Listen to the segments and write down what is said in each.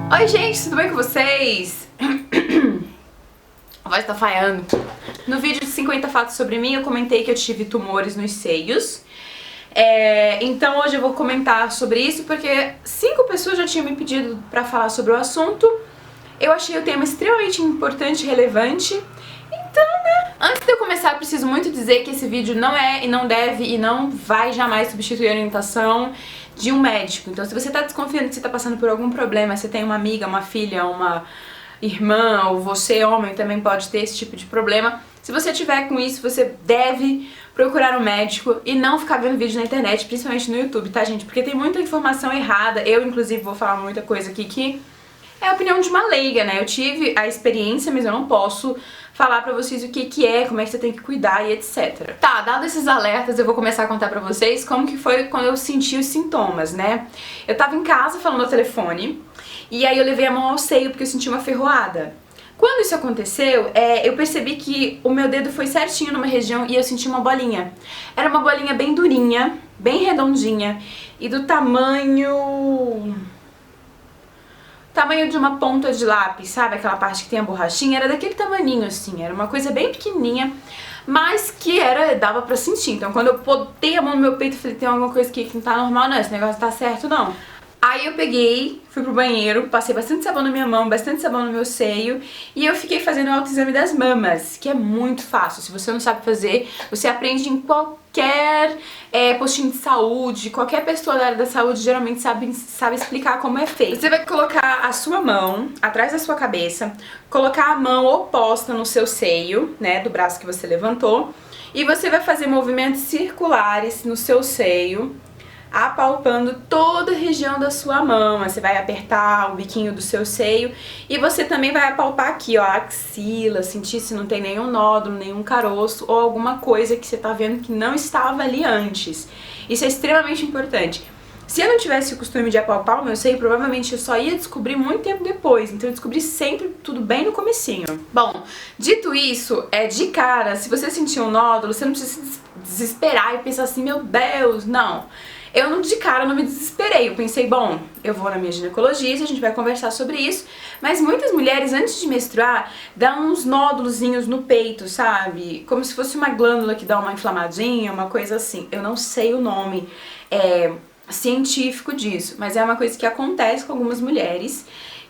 Oi gente, tudo bem com vocês? A voz tá falhando. No vídeo de 50 fatos sobre mim eu comentei que eu tive tumores nos seios. Então hoje eu vou comentar sobre isso porque 5 pessoas já tinham me pedido pra falar sobre o assunto. Eu achei o tema extremamente importante e relevante. Então, né? Antes de eu começar, eu preciso muito dizer que esse vídeo não é e não deve e não vai jamais substituir a orientação de um médico. Então, se você tá desconfiando que você tá passando por algum problema, você tem uma amiga, uma filha, uma irmã, ou você, homem, também pode ter esse tipo de problema. Se você tiver com isso, você deve procurar um médico e não ficar vendo vídeo na internet, principalmente no YouTube, tá, gente? Porque tem muita informação errada. Eu, inclusive, vou falar muita coisa aqui que é a opinião de uma leiga, né? Eu tive a experiência, mas eu não posso falar pra vocês o que é, como é que você tem que cuidar e etc. Tá, dado esses alertas, eu vou começar a contar pra vocês como que foi quando eu senti os sintomas, né? Eu tava em casa falando no telefone, e aí eu levei a mão ao seio porque eu senti uma ferroada. Quando isso aconteceu, eu percebi que o meu dedo foi certinho numa região e eu senti uma bolinha. Era uma bolinha bem durinha, bem redondinha, e do tamanho de uma ponta de lápis, sabe? Aquela parte que tem a borrachinha, era daquele tamaninho assim, era uma coisa bem pequenininha, mas que dava pra sentir. Então quando eu botei a mão no meu peito, eu falei, tem alguma coisa aqui que não tá normal não, esse negócio tá certo não. Aí eu peguei, fui pro banheiro, passei bastante sabão na minha mão, bastante sabão no meu seio, e eu fiquei fazendo o autoexame das mamas, que é muito fácil. Se você não sabe fazer, você aprende em qualquer postinho de saúde, qualquer pessoa da área da saúde geralmente sabe explicar como é feito. Você vai colocar a sua mão atrás da sua cabeça, colocar a mão oposta no seu seio, né, do braço que você levantou, e você vai fazer movimentos circulares no seu seio, apalpando toda a região da sua mão. Você vai apertar o biquinho do seu seio e você também vai apalpar aqui, ó, a axila, sentir se não tem nenhum nódulo, nenhum caroço ou alguma coisa que você tá vendo que não estava ali antes. Isso é extremamente importante. Se eu não tivesse o costume de apalpar o meu seio, provavelmente eu só ia descobrir muito tempo depois. Então eu descobri sempre tudo bem no comecinho. Bom, dito isso, de cara, se você sentir um nódulo, você não precisa se desesperar e pensar assim, meu Deus, não. Eu de cara não me desesperei, eu pensei, bom, eu vou na minha ginecologista, a gente vai conversar sobre isso, mas muitas mulheres antes de menstruar dão uns nódulozinhos no peito, sabe? Como se fosse uma glândula que dá uma inflamadinha, uma coisa assim. Eu não sei o nome científico disso, mas é uma coisa que acontece com algumas mulheres.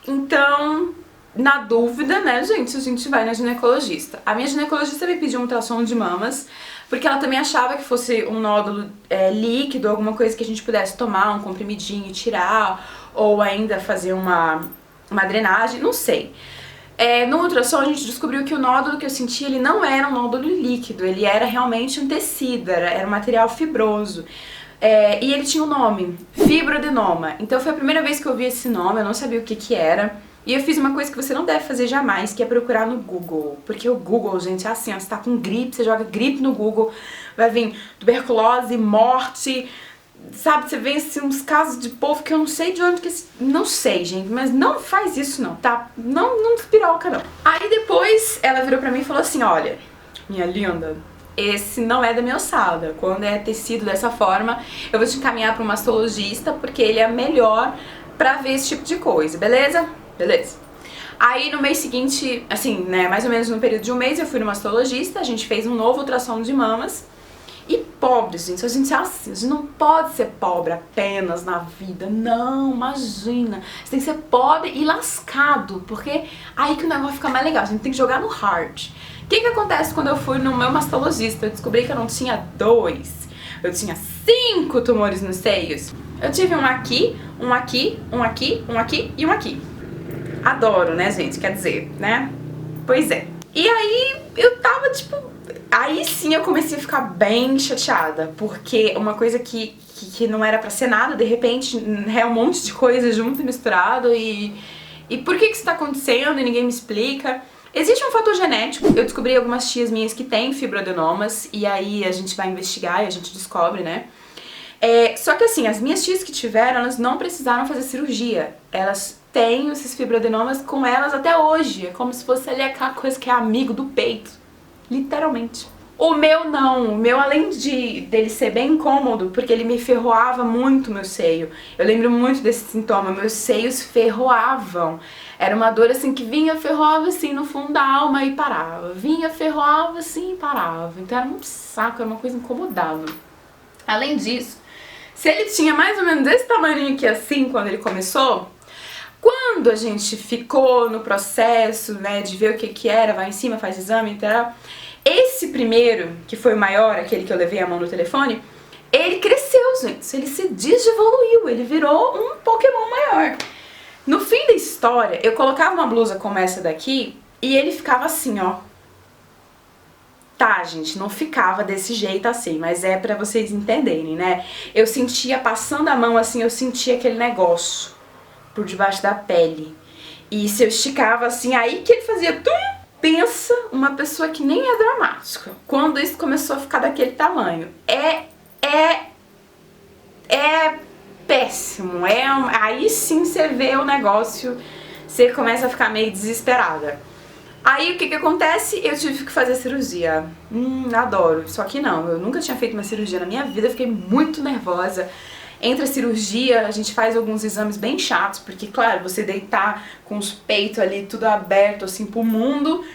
Então, na dúvida, né, gente, a gente vai na ginecologista. A minha ginecologista me pediu um ultrassom de mamas, porque ela também achava que fosse um nódulo líquido, alguma coisa que a gente pudesse tomar, um comprimidinho e tirar, ou ainda fazer uma drenagem, não sei. No ultrassom a gente descobriu que o nódulo que eu senti, ele não era um nódulo líquido, ele era realmente um tecido, era um material fibroso. E ele tinha um nome, fibroadenoma. Então foi a primeira vez que eu vi esse nome, eu não sabia o que era. E eu fiz uma coisa que você não deve fazer jamais, que é procurar no Google. Porque o Google, gente, é assim, ó, você tá com gripe, você joga gripe no Google, vai vir tuberculose, morte, sabe? Você vê assim, uns casos de povo que eu não sei de onde que... Não sei, gente, mas não faz isso não, tá? Não despiroca, não. Aí depois ela virou pra mim e falou assim, olha, minha linda, esse não é da minha ossada. Quando é tecido dessa forma, eu vou te encaminhar para um mastologista, porque ele é melhor pra ver esse tipo de coisa, beleza? Beleza. Aí no mês seguinte, assim, né, mais ou menos no período de um mês, eu fui no mastologista, a gente fez um novo ultrassom de mamas. E pobre, gente, a gente é assim, a gente não pode ser pobre apenas na vida, não, imagina. Você tem que ser pobre e lascado, porque aí que o negócio fica mais legal, a gente tem que jogar no hard. O que acontece quando eu fui no meu mastologista? Eu descobri que eu não tinha 2, eu tinha 5 tumores nos seios. Eu tive um aqui, um aqui, um aqui, um aqui e um aqui. Adoro, né, gente? Quer dizer, né? Pois é. E aí eu tava, tipo... Aí sim eu comecei a ficar bem chateada, porque uma coisa que não era pra ser nada, de repente é um monte de coisa junto e misturado, e por que isso tá acontecendo e ninguém me explica. Existe um fator genético, eu descobri algumas tias minhas que têm fibroadenomas, e aí a gente vai investigar e a gente descobre, né? Só que assim, as minhas tias que tiveram, elas não precisaram fazer cirurgia, elas têm esses fibroadenomas com elas até hoje, é como se fosse ali aquela coisa que é amigo do peito, literalmente. O meu não, o meu além dele ser bem incômodo, porque ele me ferroava muito meu seio. Eu lembro muito desse sintoma, meus seios ferroavam. Era uma dor assim que vinha, ferroava assim no fundo da alma e parava. Vinha, ferroava assim e parava. Então era um saco, era uma coisa incomodável. Além disso, se ele tinha mais ou menos esse tamanho aqui assim quando ele começou, quando a gente ficou no processo, né, de ver o que era, vai em cima, faz exame e tal, esse primeiro, que foi o maior, aquele que eu levei a mão no telefone, ele cresceu, gente, ele se desevoluiu, ele virou um Pokémon maior. No fim da história, eu colocava uma blusa como essa daqui e ele ficava assim, ó. Tá, gente, não ficava desse jeito assim, mas é pra vocês entenderem, né? Eu sentia, passando a mão assim, eu sentia aquele negócio por debaixo da pele. E se eu esticava assim, aí que ele fazia tum! Pensa uma pessoa que nem é dramática. Quando isso começou a ficar daquele tamanho. É péssimo. Aí sim você vê o negócio, você começa a ficar meio desesperada. Aí o que acontece? Eu tive que fazer cirurgia. Adoro. Só que não, eu nunca tinha feito uma cirurgia na minha vida, eu fiquei muito nervosa. Entre a cirurgia, a gente faz alguns exames bem chatos, porque, claro, você deitar com os peitos ali tudo aberto, assim, pro mundo,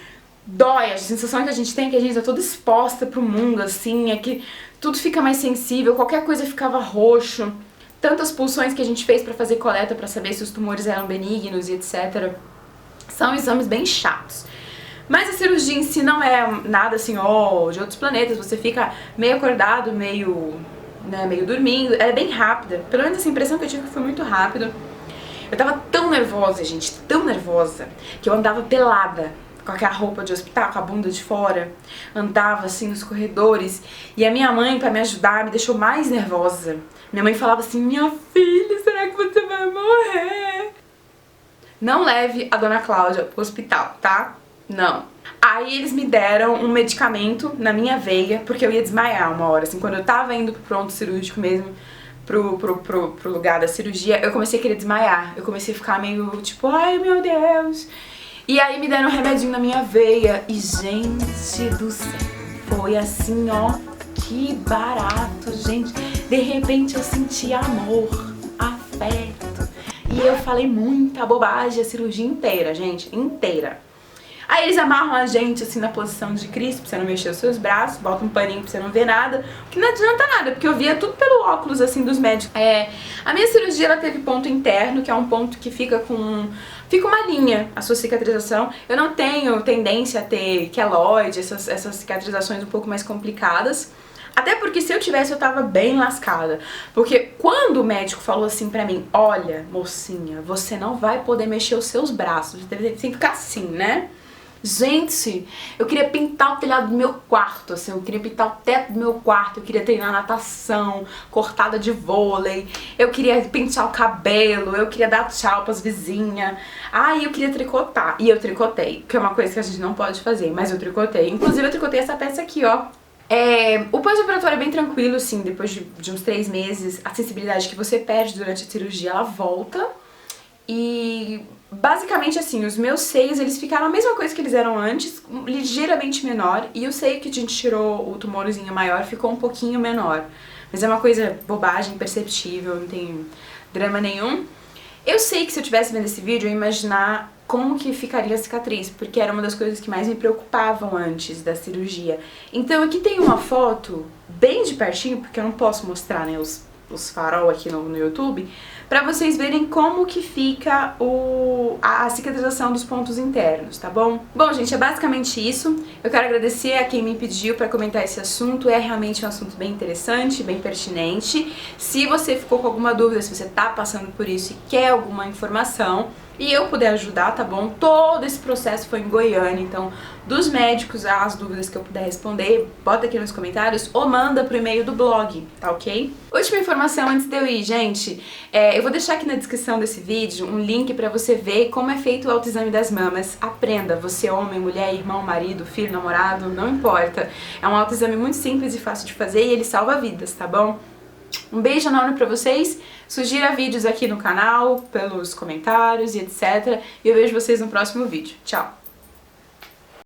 dói. A sensação que a gente tem é que a gente tá toda exposta pro mundo, assim, é que tudo fica mais sensível, qualquer coisa ficava roxo. Tantas pulsões que a gente fez pra fazer coleta pra saber se os tumores eram benignos e etc. São exames bem chatos. Mas a cirurgia em si não é nada assim, de outros planetas, você fica meio acordado, meio dormindo, é bem rápida. Pelo menos essa impressão que eu tive foi muito rápido. Eu tava tão nervosa, gente, tão nervosa, que eu andava pelada, com aquela roupa de hospital, com a bunda de fora. Andava assim nos corredores. E a minha mãe, pra me ajudar, me deixou mais nervosa. Minha mãe falava assim, minha filha, será que você vai morrer? Não leve a dona Cláudia pro hospital, tá? Não. Aí eles me deram um medicamento na minha veia, porque eu ia desmaiar uma hora, assim, quando eu tava indo pro pronto cirúrgico mesmo, pro lugar da cirurgia, eu comecei a querer desmaiar, eu comecei a ficar meio tipo, ai meu Deus. E aí me deram um remedinho na minha veia, e gente do céu, foi assim, ó, que barato, gente. De repente eu senti amor, afeto, e eu falei muita bobagem a cirurgia inteira, gente, inteira. Aí eles amarram a gente assim na posição de Cristo, pra você não mexer os seus braços, botam um paninho pra você não ver nada, que não adianta nada, porque eu via tudo pelo óculos assim dos médicos. A minha cirurgia ela teve ponto interno, que é um ponto que fica uma linha, a sua cicatrização. Eu não tenho tendência a ter queloide, essas cicatrizações um pouco mais complicadas. Até porque se eu tivesse eu tava bem lascada. Porque quando o médico falou assim pra mim, olha, mocinha, você não vai poder mexer os seus braços, você tem que ficar assim, né? Gente, eu queria pintar o telhado do meu quarto, assim, eu queria pintar o teto do meu quarto, eu queria treinar natação, cortada de vôlei, eu queria pentear o cabelo, eu queria dar tchau pras vizinhas, eu queria tricotar, e eu tricotei, que é uma coisa que a gente não pode fazer, mas eu tricotei, inclusive eu tricotei essa peça aqui, ó. O pós-operatório é bem tranquilo, assim, depois de uns 3 meses, a sensibilidade que você perde durante a cirurgia, ela volta. E basicamente assim, os meus seios, eles ficaram a mesma coisa que eles eram antes, ligeiramente menor, e o seio que a gente tirou o tumorzinho maior ficou um pouquinho menor. Mas é uma coisa bobagem, perceptível, não tem drama nenhum. Eu sei que se eu tivesse vendo esse vídeo, eu ia imaginar como que ficaria a cicatriz, porque era uma das coisas que mais me preocupavam antes da cirurgia. Então aqui tem uma foto bem de pertinho, porque eu não posso mostrar, né, os farol aqui no YouTube, pra vocês verem como que fica a cicatrização dos pontos internos, tá bom? Bom, gente, é basicamente isso. Eu quero agradecer a quem me pediu pra comentar esse assunto. É realmente um assunto bem interessante, bem pertinente. Se você ficou com alguma dúvida, se você tá passando por isso e quer alguma informação e eu puder ajudar, tá bom? Todo esse processo foi em Goiânia, então dos médicos, as dúvidas que eu puder responder, bota aqui nos comentários ou manda pro e-mail do blog, tá ok? Última informação antes de eu ir, gente, eu vou deixar aqui na descrição desse vídeo um link pra você ver como é feito o autoexame das mamas. Aprenda, você homem, mulher, irmão, marido, filho, namorado, não importa. É um autoexame muito simples e fácil de fazer e ele salva vidas, tá bom? Um beijo enorme pra vocês, sugira vídeos aqui no canal, pelos comentários e etc. E eu vejo vocês no próximo vídeo. Tchau!